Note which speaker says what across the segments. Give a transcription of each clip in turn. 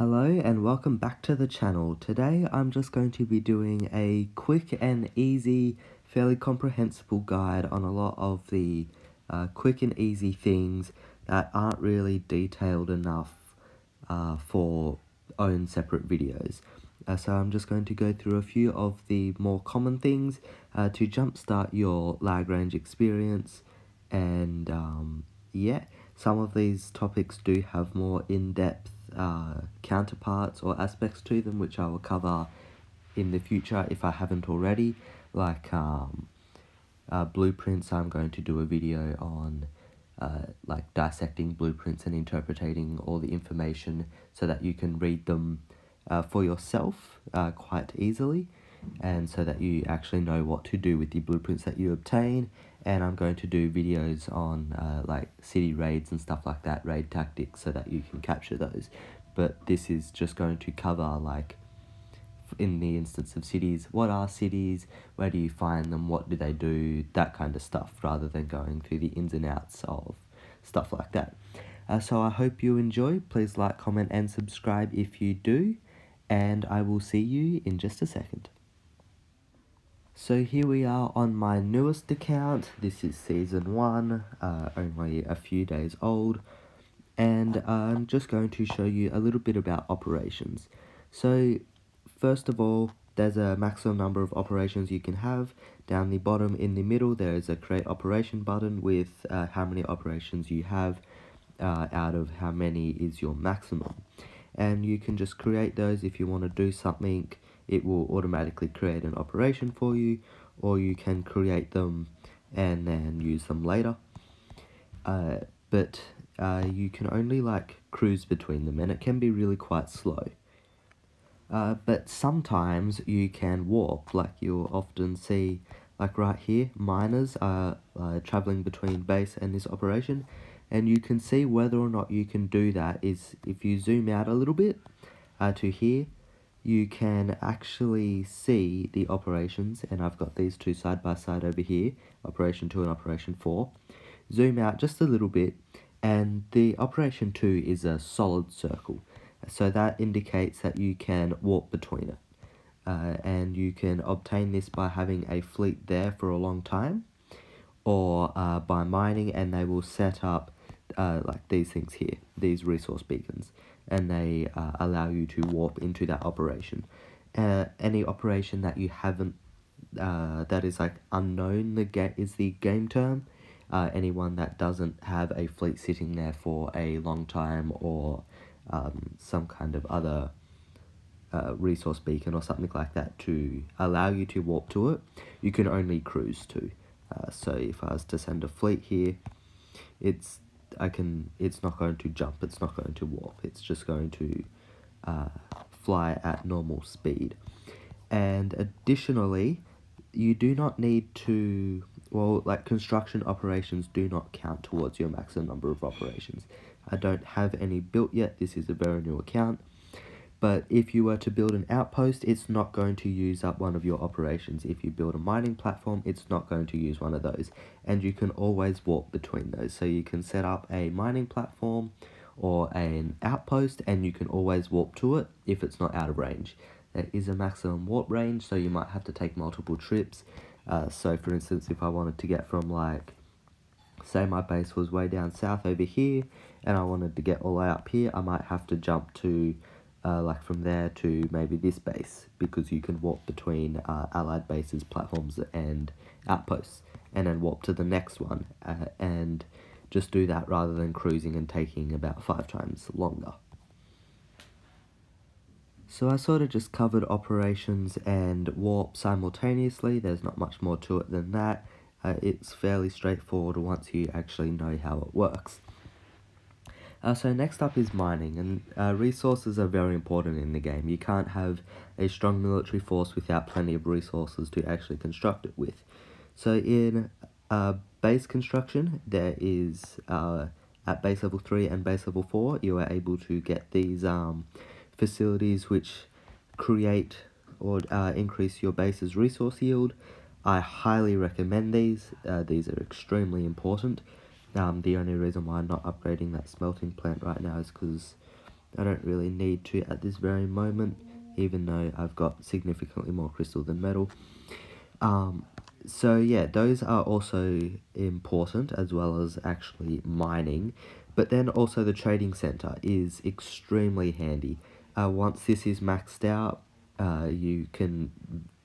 Speaker 1: Hello and welcome back to the channel. Today I'm just going to be doing a quick and easy, fairly comprehensible guide on a lot of the quick and easy things that aren't really detailed enough for own separate videos. So I'm just going to go through a few of the more common things to jumpstart your Lagrange experience, and yeah, some of these topics do have more in-depth counterparts or aspects to them, which I will cover in the future if I haven't already, like blueprints. I'm going to do a video on like dissecting blueprints and interpreting all the information so that you can read them for yourself quite easily, and so that you actually know what to do with the blueprints that you obtain. And I'm going to do videos on like city raids and stuff like that, raid tactics, so that you can capture those. But this is just going to cover, like, in the instance of cities, what are cities, where do you find them, what do they do, that kind of stuff, rather than going through the ins and outs of stuff like that. So I hope you enjoy. Please like, comment and subscribe if you do, and I will see you in just a second. So here we are on my newest account. This is season 1, only a few days old, and I'm just going to show you a little bit about operations. So first of all, there's a maximum number of operations you can have. Down the bottom in the middle, there is a create operation button with how many operations you have out of how many is your maximum. And you can just create those. If you want to do something, it will automatically create an operation for you, or you can create them and then use them later. But you can only like cruise between them, and it can be really quite slow. But sometimes you can warp, like you'll often see, like right here, miners are traveling between base and this operation, and you can see whether or not you can do that is if you zoom out a little bit to here, you can actually see the operations, and I've got these two side by side over here, operation 2 and operation 4. Zoom out just a little bit, and the operation 2 is a solid circle. So that indicates that you can warp between it. And you can obtain this by having a fleet there for a long time, or by mining, and they will set up like these things here, these resource beacons, and they allow you to warp into that operation. Any operation that you haven't, that is like unknown, is the game term. Anyone that doesn't have a fleet sitting there for a long time, or some kind of other resource beacon or something like that to allow you to warp to it, you can only cruise to. So if I was to send a fleet here, it's not going to jump, it's not going to warp, it's just going to fly at normal speed. And additionally, you do not need to, well, like construction operations do not count towards your maximum number of operations. I don't have any built yet, this is a very new account, but if you were to build an outpost, it's not going to use up one of your operations. If you build a mining platform, it's not going to use one of those, and you can always warp between those. So you can set up a mining platform or an outpost, and you can always warp to it if it's not out of range. There is a maximum warp range, so you might have to take multiple trips. So for instance, if I wanted to get from, like, say my base was way down south over here, and I wanted to get all the way up here, I might have to jump to like from there to maybe this base, because you can warp between allied bases, platforms and outposts, and then warp to the next one, and just do that rather than cruising and taking about 5 times longer. So I sort of just covered operations and warp simultaneously. There's not much more to it than that. It's fairly straightforward once you actually know how it works. So next up is mining, and resources are very important in the game. You can't have a strong military force without plenty of resources to actually construct it with. So in base construction, there is, at base level 3 and base level 4, you are able to get these facilities which create or increase your base's resource yield. I highly recommend these. These are extremely important. The only reason why I'm not upgrading that smelting plant right now is because I don't really need to at this very moment, even though I've got significantly more crystal than metal. So yeah, those are also important, as well as actually mining. But then also the trading center is extremely handy. Once this is maxed out, you can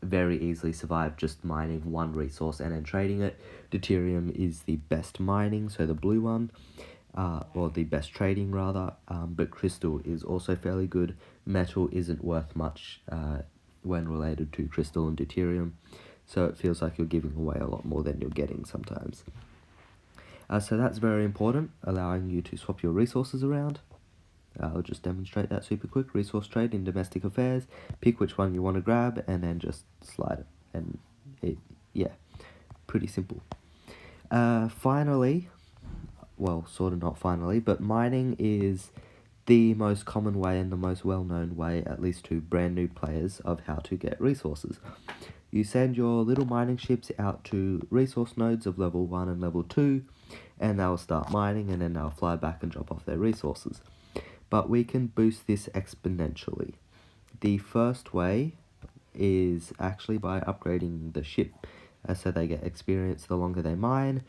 Speaker 1: very easily survive just mining one resource and then trading it. Deuterium is the best mining, so the blue one, or the best trading rather, but crystal is also fairly good. Metal isn't worth much when related to crystal and deuterium, so it feels like you're giving away a lot more than you're getting sometimes. So that's very important, allowing you to swap your resources around. I'll just demonstrate that super quick. Resource trade in domestic affairs. Pick which one you want to grab and then just slide it. And yeah, pretty simple. Finally, well, sort of not finally, but mining is the most common way and the most well-known way, at least to brand new players, of how to get resources. You send your little mining ships out to resource nodes of level 1 and level 2, and they'll start mining, and then they'll fly back and drop off their resources. But we can boost this exponentially. The first way is actually by upgrading the ship, so they get experience the longer they mine.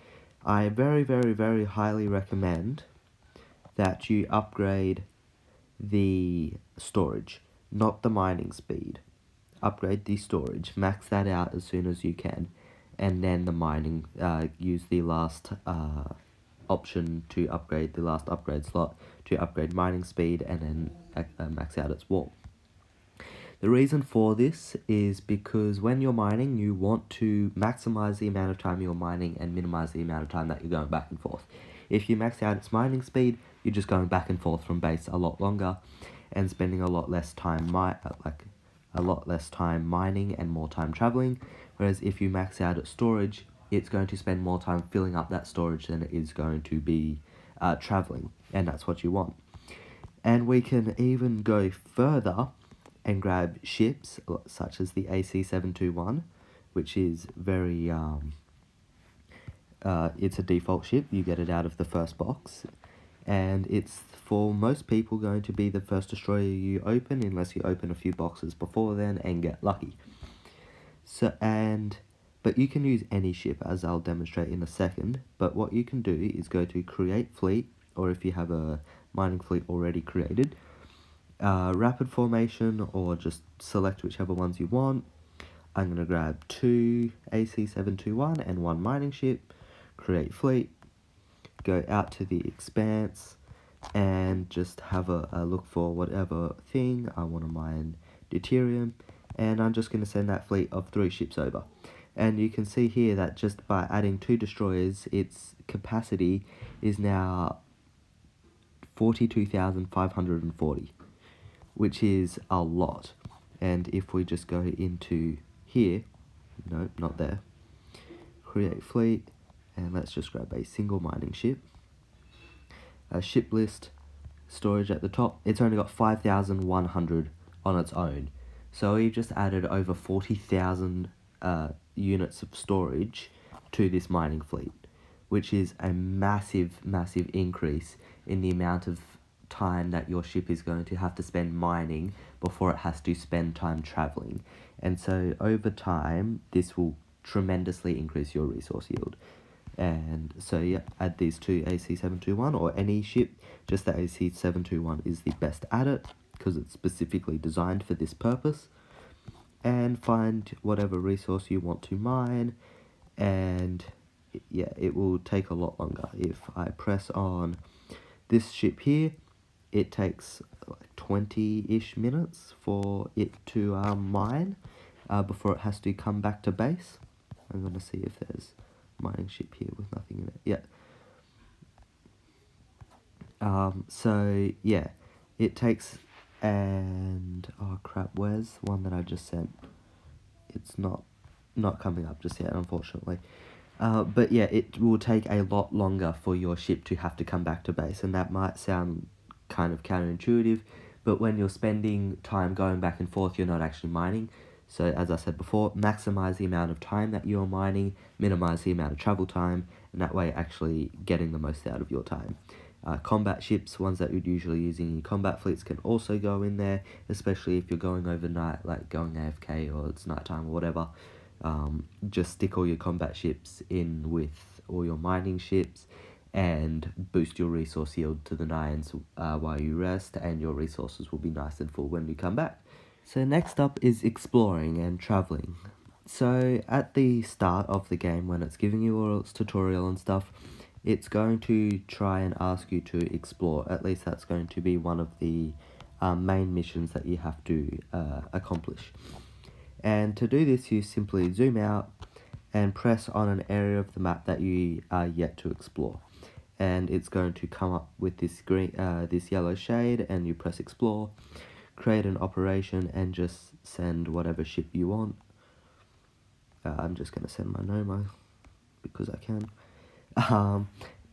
Speaker 1: I very, very, very highly recommend that you upgrade the storage, not the mining speed. Upgrade the storage, max that out as soon as you can, and then the mining, use the last option to upgrade, the last upgrade slot to upgrade mining speed, and then max out its warp. The reason for this is because when you're mining, you want to maximize the amount of time you're mining and minimize the amount of time that you're going back and forth. If you max out its mining speed, you're just going back and forth from base a lot longer and spending a lot less time mining and more time traveling. Whereas if you max out its storage, it's going to spend more time filling up that storage than it is going to be traveling, and that's what you want. And we can even go further and grab ships such as the AC-721, which is very, it's a default ship. You get it out of the first box, and it's for most people going to be the first destroyer you open, unless you open a few boxes before then and get lucky. But you can use any ship, as I'll demonstrate in a second. But what you can do is go to create fleet, or if you have a mining fleet already created, rapid formation, or just select whichever ones you want. I'm going to grab 2 AC-721 and 1 mining ship, create fleet, go out to the expanse, and just have a look for whatever thing I want to mine deuterium, and I'm just going to send that fleet of 3 ships over. And you can see here that just by adding 2 destroyers, its capacity is now 42,540. Which is a lot. And if we just go into here, no, not there, create fleet, and let's just grab a single mining ship, a ship list, storage at the top, it's only got 5,100 on its own. So we just added over 40,000 units of storage to this mining fleet, which is a massive, massive increase in the amount of time that your ship is going to have to spend mining before it has to spend time traveling. And so over time, this will tremendously increase your resource yield. And so yeah, add these to AC-721 or any ship. Just the AC-721 is the best at it because it's specifically designed for this purpose. And find whatever resource you want to mine, and yeah, it will take a lot longer. If I press on this ship here, it takes like 20-ish minutes for it to mine before it has to come back to base. I'm going to see if there's a mining ship here with nothing in it. Yeah. So yeah, it takes, and oh crap, where's one that I just sent? It's not coming up just yet, unfortunately. But yeah, it will take a lot longer for your ship to have to come back to base, and that might sound kind of counterintuitive, but when you're spending time going back and forth, you're not actually mining. So as I said before, maximize the amount of time that you're mining, minimize the amount of travel time, and that way actually getting the most out of your time. combat ships, ones that you'd usually use in your combat fleets, can also go in there, especially if you're going overnight, like going AFK or it's nighttime or whatever. Just stick all your combat ships in with all your mining ships and boost your resource yield to the nines while you rest, and your resources will be nice and full when you come back. So next up is exploring and traveling. So at the start of the game, when it's giving you all its tutorial and stuff, it's going to try and ask you to explore. At least that's going to be one of the main missions that you have to accomplish. And to do this, you simply zoom out and press on an area of the map that you are yet to explore. And it's going to come up with this this yellow shade, and you press explore, create an operation, and just send whatever ship you want. I'm just going to send my Noma because I can.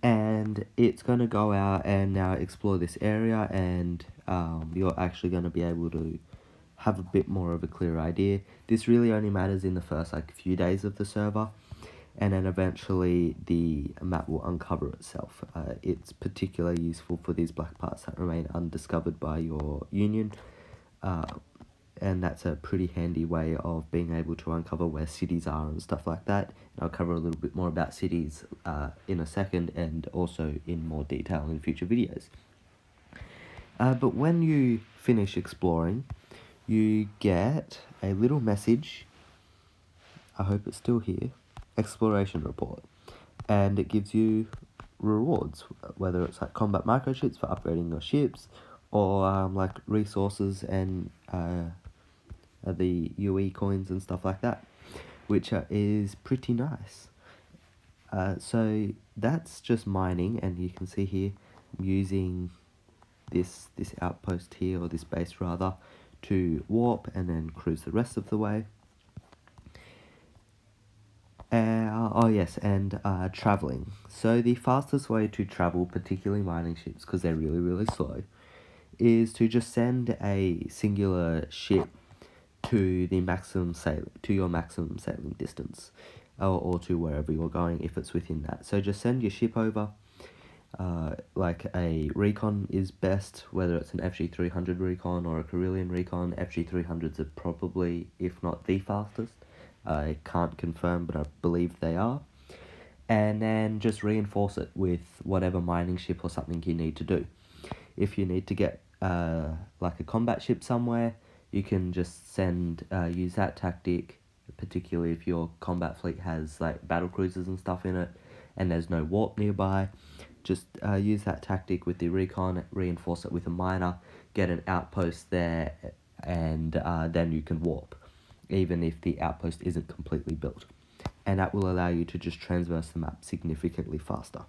Speaker 1: And it's going to go out and now explore this area, and you're actually going to be able to have a bit more of a clear idea. This really only matters in the first few days of the server, and then eventually the map will uncover itself. It's particularly useful for these black parts that remain undiscovered by your union, and that's a pretty handy way of being able to uncover where cities are and stuff like that. And I'll cover a little bit more about cities in a second, and also in more detail in future videos. But when you finish exploring, you get a little message. I hope it's still here. Exploration report. And it gives you rewards, whether it's like combat microchips for upgrading your ships, or like resources and the UE coins and stuff like that, which is pretty nice. So that's just mining, and you can see here I'm using this outpost here, or this base rather, to warp and then cruise the rest of the way. Oh yes, and traveling. So the fastest way to travel, particularly mining ships, because they're really slow, is to just send a singular ship to the maximum your maximum sailing distance, or to wherever you're going if it's within that. So just send your ship over. Like a recon is best, whether it's an FG300 recon or a Carillion recon. FG300s are probably, if not the fastest. I can't confirm, but I believe they are. And then just reinforce it with whatever mining ship or something you need to do. If you need to get like a combat ship somewhere, you can just use that tactic, particularly if your combat fleet has like battle cruisers and stuff in it and there's no warp nearby. Just use that tactic with the recon, reinforce it with a miner, get an outpost there, and then you can warp, even if the outpost isn't completely built. And that will allow you to just transverse the map significantly faster.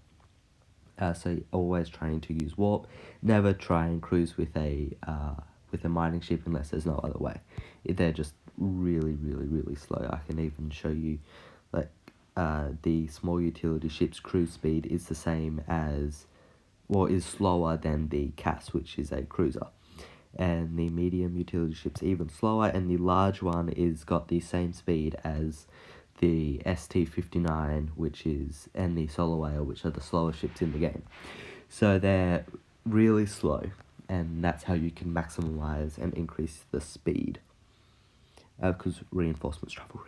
Speaker 1: So always trying to use warp. Never try and cruise with a mining ship unless there's no other way. They're just really slow. I can even show you like the small utility ship's cruise speed is the same as, or is slower than the CAS, which is a cruiser. And the medium utility ship's even slower, and the large one is got the same speed as the ST-59, and the Solar Whale, which are the slower ships in the game. So they're really slow, and that's how you can maximize and increase the speed. Because reinforcements travel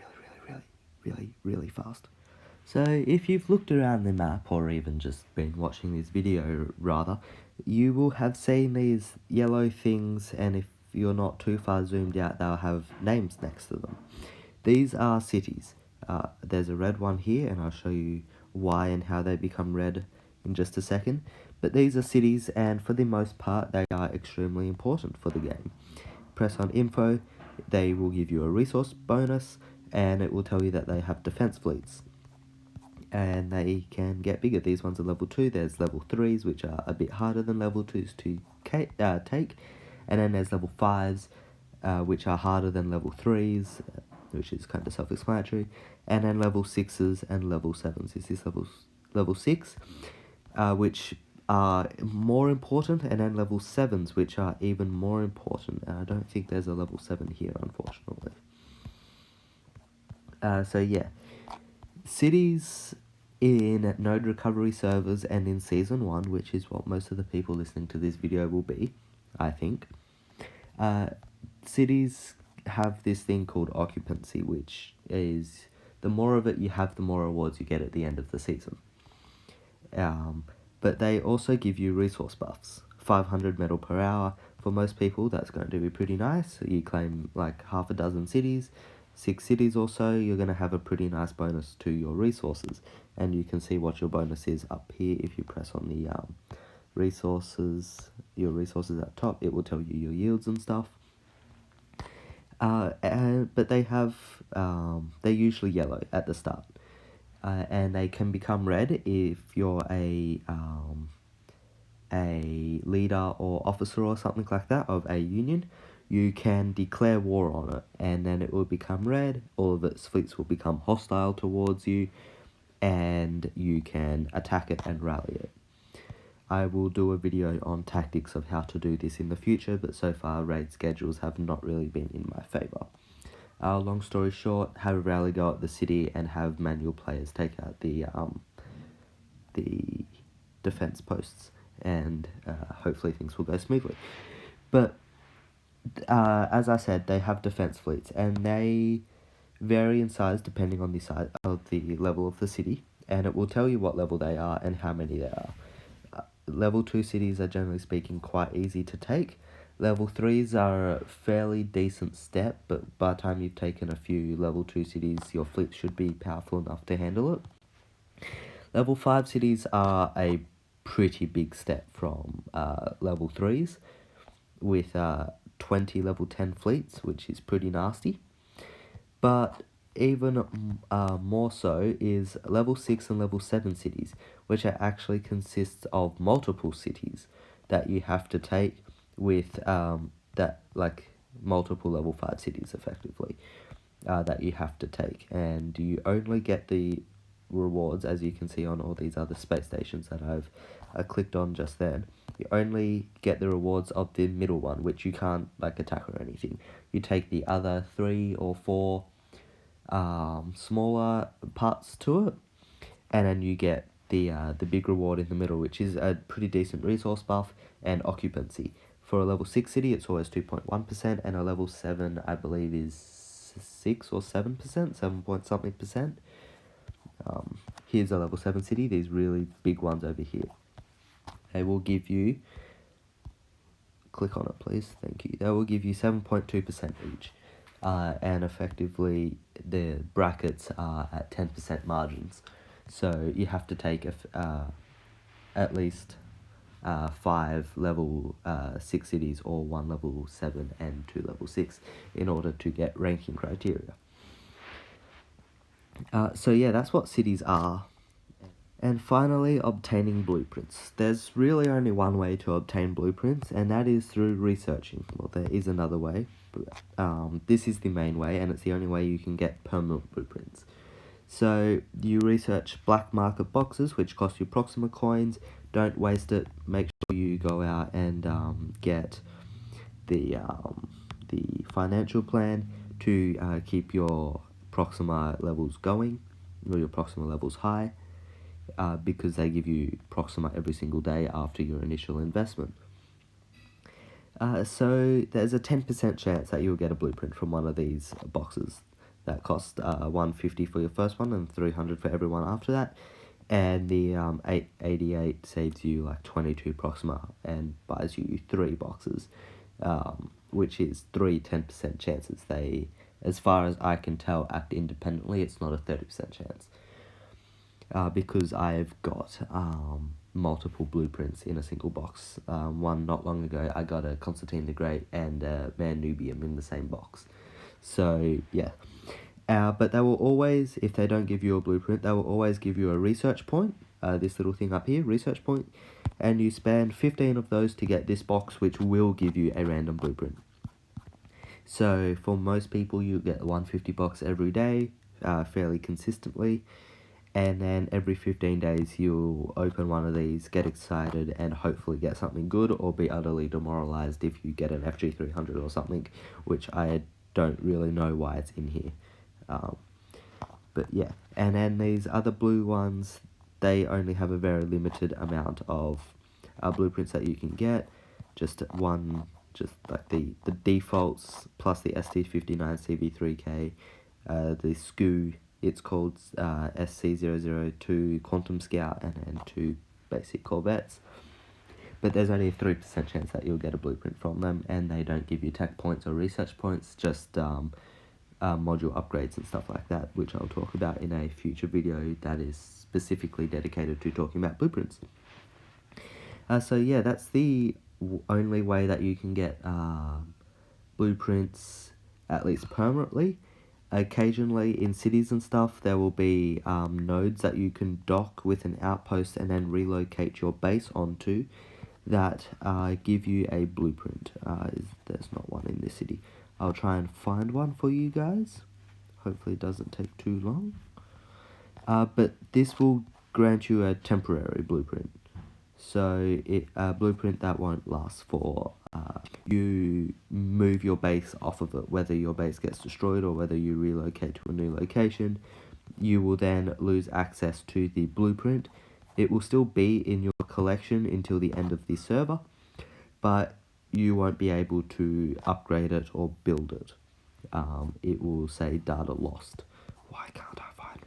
Speaker 1: really fast. So if you've looked around the map, or even just been watching this video rather, you will have seen these yellow things, and if you're not too far zoomed out, they'll have names next to them. These are cities. There's a red one here, and I'll show you why and how they become red in just a second. But these are cities, and for the most part, they are extremely important for the game. Press on info, they will give you a resource bonus, and it will tell you that they have defense fleets. And they can get bigger. These ones are level 2, there's level 3s, which are a bit harder than level 2s to take. And then there's level 5s, which are harder than level 3s, which is kind of self-explanatory. And then level 6s and level 7s. This is level 6, which are more important, and then level 7s, which are even more important. And I don't think there's a level 7 here, unfortunately. So yeah, cities in node recovery servers and in season 1, which is what most of the people listening to this video will be, I think, cities have this thing called occupancy, which is the more of it you have, the more rewards you get at the end of the season. But they also give you resource buffs. 500 metal per hour. For most people, that's going to be pretty nice. You claim like half a dozen cities, 6 cities or so, you're going to have a pretty nice bonus to your resources. And you can see what your bonus is up here. If you press on the your resources at top, it will tell you your yields and stuff. But they have, they're usually yellow at the start. And they can become red if you're a leader or officer or something like that of a union. You can declare war on it, and then it will become red. All of its fleets will become hostile towards you, and you can attack it and rally it. I will do a video on tactics of how to do this in the future, but so far raid schedules have not really been in my favour. Long story short, have a rally go at the city and have manual players take out the defense posts, and hopefully things will go smoothly. But as I said, they have defense fleets, and they vary in size depending on the size of the level of the city, and it will tell you what level they are and how many there are. Level 2 cities are generally speaking quite easy to take. Level 3s are a fairly decent step, but by the time you've taken a few level 2 cities, your fleet should be powerful enough to handle it. Level 5 cities are a pretty big step from level 3s, with 20 level 10 fleets, which is pretty nasty. But even more so is level 6 and level 7 cities, which actually consists of multiple cities that you have to take with multiple level 5 cities effectively that you have to take, and you only get the rewards, as you can see on all these other space stations that I've clicked on just then. You only get the rewards of the middle one, which you can't attack or anything. You take the other 3 or 4 smaller parts to it, and then you get the big reward in the middle, which is a pretty decent resource buff and occupancy. For a level 6 city, it's always 2.1%, and a level 7, I believe, is 6 or 7%, 7 point something percent. Here's a level 7 city, these really big ones over here. They will give you, click on it please, thank you, they will give you 7.2% each. And effectively the brackets are at 10% margins, so you have to take at least 5 level 6 cities, or 1 level 7 and 2 level 6, in order to get ranking criteria. So yeah, that's what cities are. And finally, obtaining blueprints. There's really only one way to obtain blueprints, and that is through researching. Well, there is another way, but this is the main way, and it's the only way you can get permanent blueprints. So you research black market boxes, which cost you Proxima coins. Don't waste it. Make sure you go out and get the financial plan to keep your Proxima levels going, or your Proxima levels high. Because they give you Proxima every single day after your initial investment. So there's a 10% chance that you'll get a blueprint from one of these boxes that cost 150 for your first one and 300 for everyone after that. And the 888 saves you like 22 Proxima and buys you 3 boxes, which is 10% chances. They, as far as I can tell, act independently. It's not a 30% chance. Because I've got multiple blueprints in a single box. One not long ago, I got a Constantine the Great and a Manubium in the same box. So, yeah. But they will always, if they don't give you a blueprint, they will always give you a research point. This little thing up here, research point. And you spend 15 of those to get this box, which will give you a random blueprint. So, for most people, you get the 150 box every day, fairly consistently. And then every 15 days you'll open one of these, get excited, and hopefully get something good, or be utterly demoralized if you get an FG300 or something, which I don't really know why it's in here. But yeah, and then these other blue ones, they only have a very limited amount of blueprints that you can get. Just like the defaults plus the ST59 CV3K, the SKU, it's called SC002 Quantum Scout, and then 2 basic Corvettes. But there's only a 3% chance that you'll get a blueprint from them, and they don't give you tech points or research points, just module upgrades and stuff like that, which I'll talk about in a future video that is specifically dedicated to talking about blueprints. So yeah, that's the only way that you can get blueprints, at least permanently. Occasionally in cities and stuff, there will be nodes that you can dock with an outpost and then relocate your base onto that give you a blueprint. There's not one in this city. I'll try and find one for you guys. Hopefully it doesn't take too long. But this will grant you a temporary blueprint. So a blueprint that won't last for you move your base off of it, whether your base gets destroyed or whether you relocate to a new location. You will then lose access to the blueprint. It will still be in your collection until the end of the server, but you won't be able to upgrade it or build it. It will say data lost. Why can't I find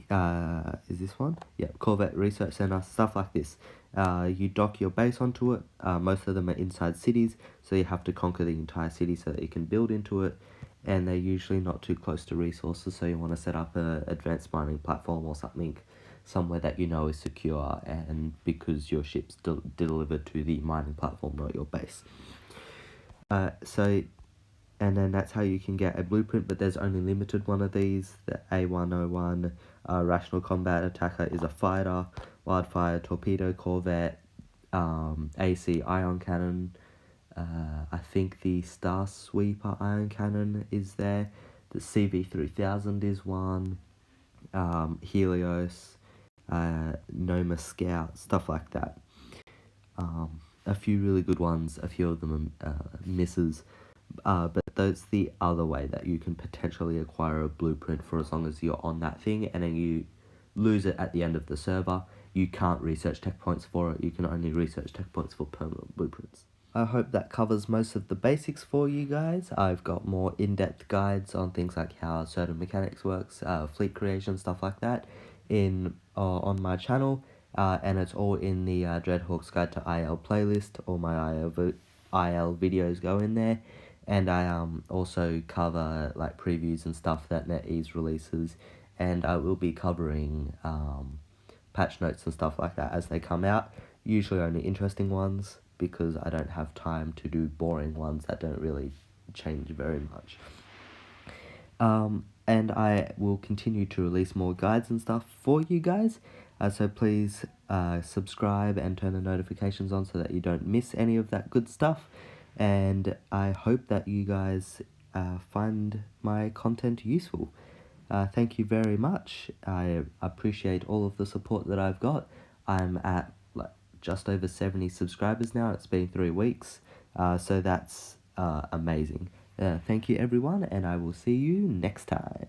Speaker 1: one? Is this one? Yeah, Corvette Research Center, stuff like this. You dock your base onto it. Most of them are inside cities, so you have to conquer the entire city so that you can build into it. And they're usually not too close to resources, so you want to set up an advanced mining platform or something somewhere that you know is secure, and because your ship's delivered to the mining platform, not your base. And then that's how you can get a blueprint, but there's only limited one of these. The A101 Rational Combat Attacker is a fighter, Wildfire Torpedo Corvette, AC Ion Cannon, I think the Star Sweeper Ion Cannon is there, the CV3000 is one, Helios, Noma Scout, stuff like that. A few really good ones, a few of them are misses, but that's the other way that you can potentially acquire a blueprint for as long as you're on that thing, and then you lose it at the end of the server. You can't research tech points for it, you can only research tech points for permanent blueprints. I hope that covers most of the basics for you guys. I've got more in-depth guides on things like how certain mechanics works, fleet creation, stuff like that, on my channel, and it's all in the DreadHawks Guide to IL playlist. All my IL videos go in there, and I also cover like previews and stuff that NetEase releases, and I will be covering patch notes and stuff like that as they come out, usually only interesting ones, because I don't have time to do boring ones that don't really change very much. And I will continue to release more guides and stuff for you guys, so please subscribe and turn the notifications on so that you don't miss any of that good stuff, and I hope that you guys find my content useful. Thank you very much. I appreciate all of the support that I've got. I'm at just over 70 subscribers now. It's been 3 weeks, so that's amazing. Thank you everyone, and I will see you next time.